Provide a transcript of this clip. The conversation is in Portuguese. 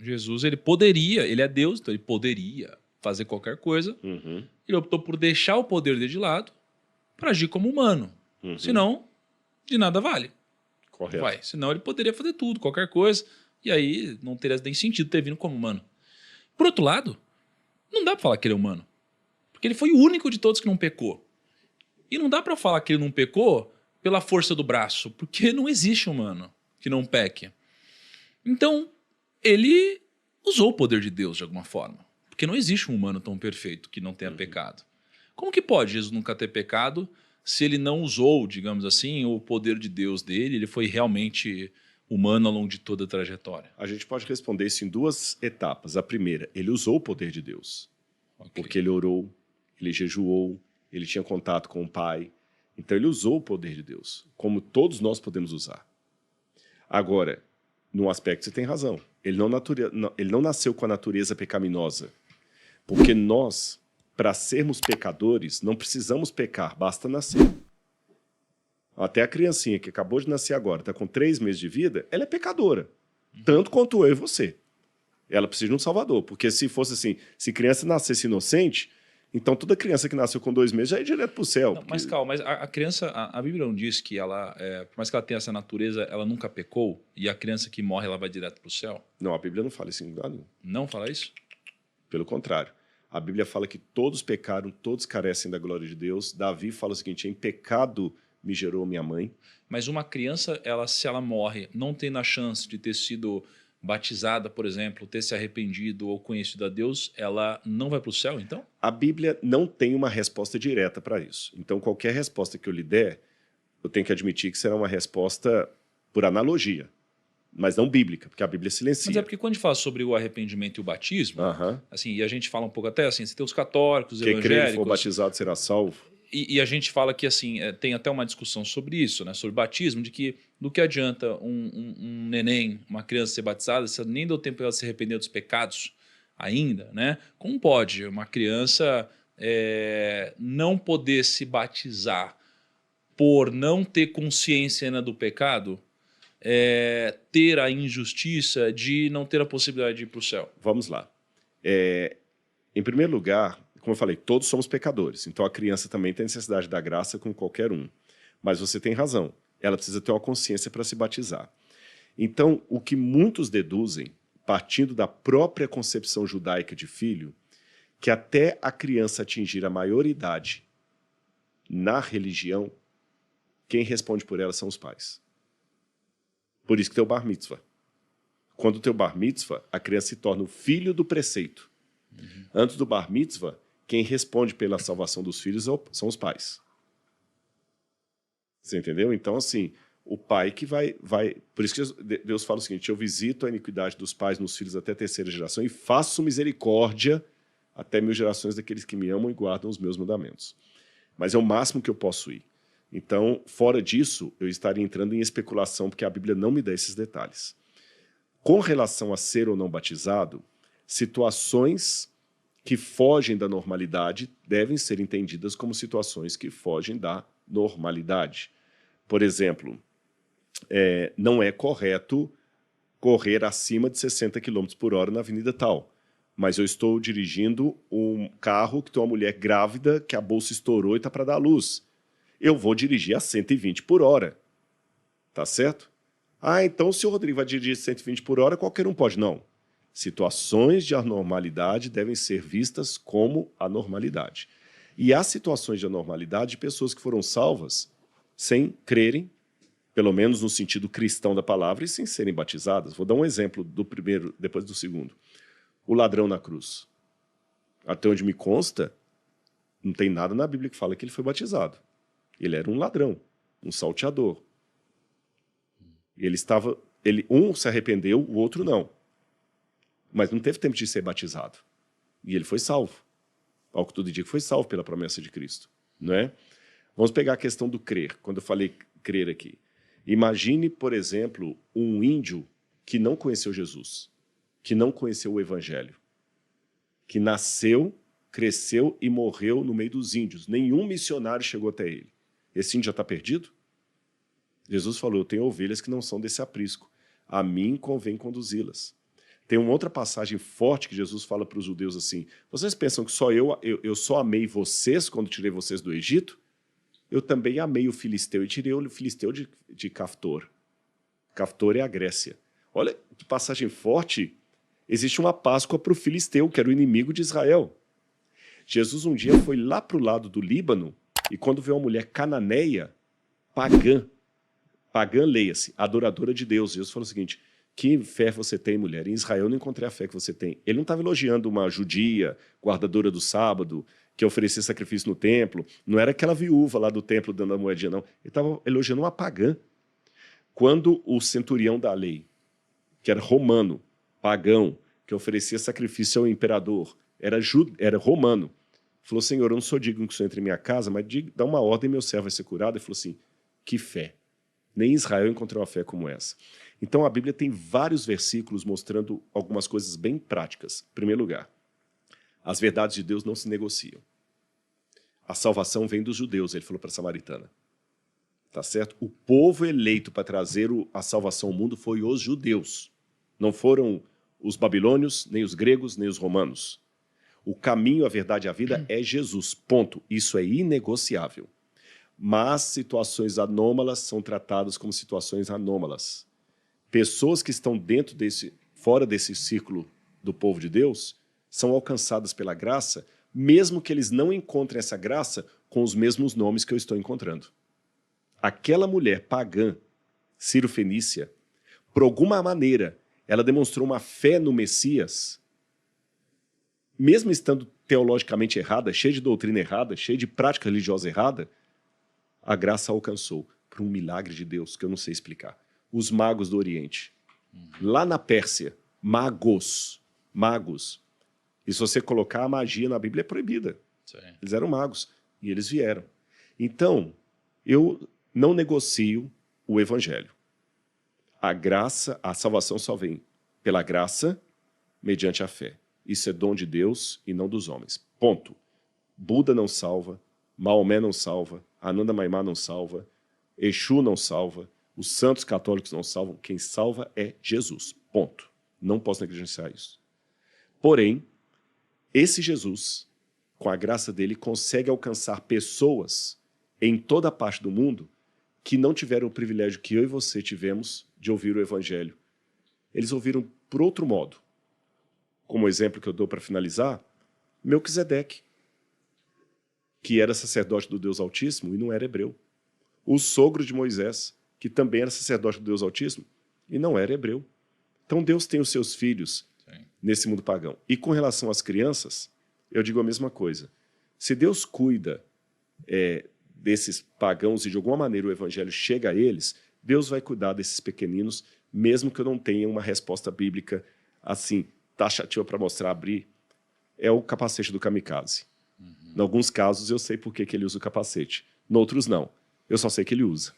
Jesus, ele poderia, ele é Deus, então ele poderia fazer qualquer coisa. Uhum. Ele optou por deixar o poder dele de lado para agir como humano. Uhum. Senão, de nada vale. Correto. Vai. Senão ele poderia fazer tudo, qualquer coisa, e aí não teria nem sentido ter vindo como humano. Por outro lado, não dá para falar que ele é humano, porque ele foi o único de todos que não pecou. E não dá para falar que ele não pecou pela força do braço, porque não existe humano que não peque. Então, ele usou o poder de Deus de alguma forma, porque não existe um humano tão perfeito que não tenha pecado. Como que pode Jesus nunca ter pecado se ele não usou, digamos assim, o poder de Deus dele? Ele foi realmente humano ao longo de toda a trajetória. A gente pode responder isso em duas etapas. A primeira, ele usou o poder de Deus. Ok. Porque ele orou, ele jejuou, ele tinha contato com o Pai. Então ele usou o poder de Deus, como todos nós podemos usar. Agora, num aspecto você tem razão. Ele não nasceu com a natureza pecaminosa. Porque nós, para sermos pecadores, não precisamos pecar, basta nascer. Até a criancinha que acabou de nascer agora, está com 3 meses de vida, ela é pecadora. Tanto quanto eu e você. Ela precisa de um salvador. Porque se fosse assim, se criança nascesse inocente, então toda criança que nasceu com 2 meses já é direto para o céu. Não, mas calma, mas a criança, a Bíblia não diz que ela, por mais que ela tenha essa natureza, ela nunca pecou, e a criança que morre, ela vai direto para o céu? Não, a Bíblia não fala isso em lugar nenhum. Não fala isso? Pelo contrário. A Bíblia fala que todos pecaram, todos carecem da glória de Deus. Davi fala o seguinte, em pecado me gerou minha mãe. Mas uma criança, se ela morre, não tendo a chance de ter sido batizada, por exemplo, ter se arrependido ou conhecido a Deus, ela não vai para o céu, então? A Bíblia não tem uma resposta direta para isso. Então, qualquer resposta que eu lhe der, eu tenho que admitir que será uma resposta por analogia, mas não bíblica, porque a Bíblia silencia. Mas é porque quando a gente fala sobre o arrependimento e o batismo, Aham. assim, e a gente fala um pouco até assim, você tem os católicos, os Quem crer e for evangélicos, batizado será salvo. e a gente fala que assim, tem até uma discussão sobre isso, né, sobre batismo, de que do que adianta um neném, uma criança ser batizada, se nem deu tempo ela se arrepender dos pecados ainda, né? Como pode uma criança não poder se batizar por não ter consciência ainda do pecado, ter a injustiça de não ter a possibilidade de ir para o céu? Vamos lá. Em primeiro lugar, como eu falei, todos somos pecadores. Então a criança também tem necessidade da graça como qualquer um. Mas você tem razão. Ela precisa ter uma consciência para se batizar. Então, o que muitos deduzem, partindo da própria concepção judaica de filho, que até a criança atingir a maioridade na religião, quem responde por ela são os pais. Por isso que tem o bar mitzvah. Quando tem o bar mitzvah, a criança se torna o filho do preceito. Antes do bar mitzvah, quem responde pela salvação dos filhos são os pais. Você entendeu? Então, assim, o pai que vai... Por isso que Deus fala o seguinte, eu visito a iniquidade dos pais nos filhos até a 3ª geração e faço misericórdia até 1000 gerações daqueles que me amam e guardam os meus mandamentos. Mas é o máximo que eu posso ir. Então, fora disso, eu estaria entrando em especulação, porque a Bíblia não me dá esses detalhes. Com relação a ser ou não batizado, situações que fogem da normalidade devem ser entendidas como situações que fogem da normalidade. Por exemplo, não é correto correr acima de 60 km por hora na avenida tal, mas eu estou dirigindo um carro que tem uma mulher grávida que a bolsa estourou e está para dar à luz. Eu vou dirigir a 120 por hora. Tá certo? Ah, então se o Rodrigo vai dirigir 120 por hora, qualquer um pode. Não. Situações de anormalidade devem ser vistas como anormalidade. E há situações de anormalidade de pessoas que foram salvas sem crerem, pelo menos no sentido cristão da palavra, e sem serem batizadas. Vou dar um exemplo do primeiro, depois do segundo. O ladrão na cruz. Até onde me consta, não tem nada na Bíblia que fala que ele foi batizado. Ele era um ladrão, um salteador. Um se arrependeu, o outro não. Mas não teve tempo de ser batizado. E ele foi salvo. Ao que tudo indica, foi salvo pela promessa de Cristo. Não é? Vamos pegar a questão do crer, quando eu falei crer aqui. Imagine, por exemplo, um índio que não conheceu Jesus, que não conheceu o Evangelho, que nasceu, cresceu e morreu no meio dos índios. Nenhum missionário chegou até ele. Esse índio já está perdido? Jesus falou, eu tenho ovelhas que não são desse aprisco. A mim convém conduzi-las. Tem uma outra passagem forte que Jesus fala para os judeus assim: vocês pensam que só eu só amei vocês quando tirei vocês do Egito? Eu também amei o filisteu e tirei o filisteu de Caftor. Caftor é a Grécia. Olha que passagem forte. Existe uma Páscoa para o filisteu, que era o inimigo de Israel. Jesus um dia foi lá para o lado do Líbano e quando vê uma mulher cananeia, pagã, leia-se, adoradora de Deus, Jesus falou o seguinte: que fé você tem, mulher? Em Israel eu não encontrei a fé que você tem. Ele não estava elogiando uma judia, guardadora do sábado, que oferecia sacrifício no templo. Não era aquela viúva lá do templo dando a moedinha, não. Ele estava elogiando uma pagã. Quando o centurião da lei, que era romano, pagão, que oferecia sacrifício ao imperador, era romano, falou: Senhor, eu não sou digno que o Senhor entre em minha casa, mas dá uma ordem, meu servo vai ser curado. Ele falou assim: que fé. Nem em Israel eu encontrei uma fé como essa. Então a Bíblia tem vários versículos mostrando algumas coisas bem práticas. Em primeiro lugar, as verdades de Deus não se negociam. A salvação vem dos judeus, ele falou para a samaritana. Tá certo? O povo eleito para trazer a salvação ao mundo foi os judeus. Não foram os babilônios, nem os gregos, nem os romanos. O caminho, a verdade e a vida é Jesus. Ponto. Isso é inegociável. Mas situações anômalas são tratadas como situações anômalas. Pessoas que estão fora desse círculo do povo de Deus são alcançadas pela graça, mesmo que eles não encontrem essa graça com os mesmos nomes que eu estou encontrando. Aquela mulher pagã, Ciro-fenícia, por alguma maneira, ela demonstrou uma fé no Messias, mesmo estando teologicamente errada, cheia de doutrina errada, cheia de prática religiosa errada, a graça a alcançou por um milagre de Deus que eu não sei explicar. Os magos do Oriente. Lá na Pérsia, magos. E se você colocar a magia na Bíblia, é proibida. Sim. Eles eram magos e eles vieram. Então, eu não negocio o evangelho. A graça, a salvação só vem pela graça, mediante a fé. Isso é dom de Deus e não dos homens. Ponto. Buda não salva, Maomé não salva, Ananda Maimá não salva, Exu não salva, os santos católicos não salvam. Quem salva é Jesus. Ponto. Não posso negligenciar isso. Porém, esse Jesus, com a graça dele, consegue alcançar pessoas em toda a parte do mundo que não tiveram o privilégio que eu e você tivemos de ouvir o evangelho. Eles ouviram por outro modo. Como exemplo que eu dou para finalizar, Melquisedeque, que era sacerdote do Deus Altíssimo e não era hebreu. O sogro de Moisés, que também era sacerdote do Deus Altíssimo e não era hebreu. Então Deus tem os seus filhos nesse mundo pagão. E com relação às crianças, eu digo a mesma coisa. Se Deus cuida desses pagãos e de alguma maneira o evangelho chega a eles, Deus vai cuidar desses pequeninos, mesmo que eu não tenha uma resposta bíblica assim, taxativa para mostrar, abrir. É o capacete do kamikaze. Em alguns casos eu sei por que ele usa o capacete. Em outros não. Eu só sei que ele usa.